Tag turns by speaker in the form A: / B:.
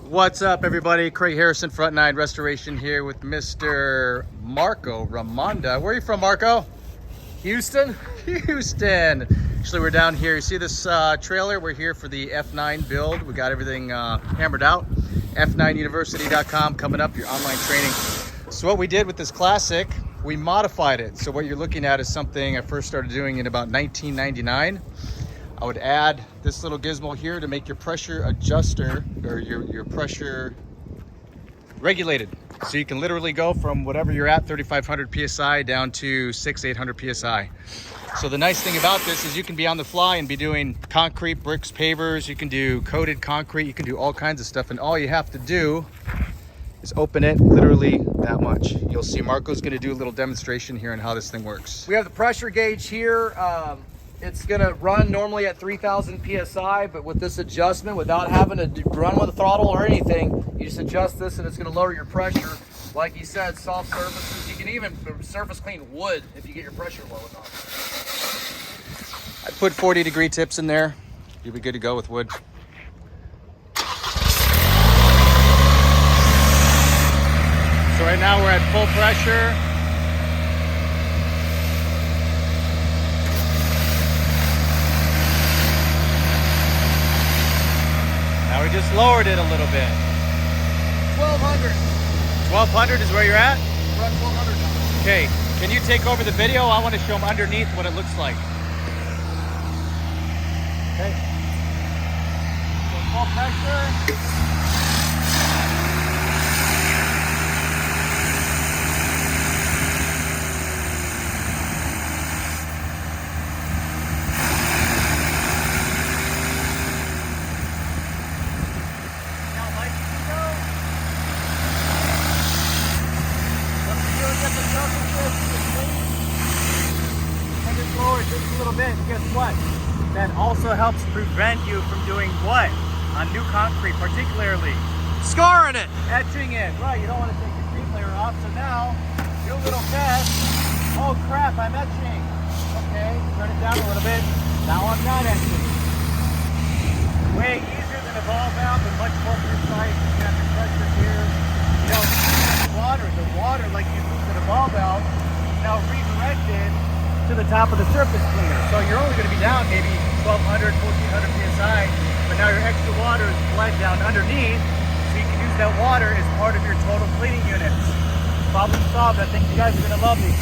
A: What's up, everybody? Craig Harrison, Front 9 Restoration here with Mr. Marco Ramonda. Where are you from, Marco?
B: Houston?
A: Houston. Actually, we're down here. You see this trailer? We're here for the F9 build. We got everything hammered out. F9university.com coming up, your online training. So what we did with this Classic, we modified it. So what you're looking at is something I first started doing in about 1999. I would add this little gizmo here to make your pressure adjuster or your pressure regulated. So you can literally go from whatever you're at, 3,500 PSI down to 600-800 PSI. So the nice thing about this is you can be on the fly and be doing concrete, bricks, pavers. You can do coated concrete. You can do all kinds of stuff. And all you have to do is open it literally that much. You'll see Marco's gonna do a little demonstration here on how this thing works.
B: We have the pressure gauge here. It's gonna run normally at 3,000 PSI, but with this adjustment, without having to run with a throttle or anything, you just adjust this and it's gonna lower your pressure. Like you said, soft surfaces. You can even surface clean wood if you get your pressure low enough.
A: I put 40-degree tips in there. You'll be good to go with wood. So right now we're at full pressure. Now we just lowered it a little bit.
B: 1,200.
A: 1,200 is where you're at?
B: We're at 1,200 now.
A: Okay, can you take over the video? I want to show them underneath what it looks like.
B: Okay. So full pressure. Just a little bit, guess what? That also helps prevent you from doing what? On new concrete, particularly
A: Scarring it!
B: etching it. Right, you don't want to take the cream layer off, so now do a little test. Oh crap, I'm etching. Okay, turn it down a little bit. Now I'm not etching. Way easier than a ball valve and much more precise. You got the pressure here. You don't see the water like you use with a ball valve is now redirected to the top of the surface cleaner. So you're only going to be down maybe 1,200, 1,400 PSI, but now your extra water is bled down underneath, so you can use that water as part of your total cleaning units. Problem solved. I think you guys are going to love these.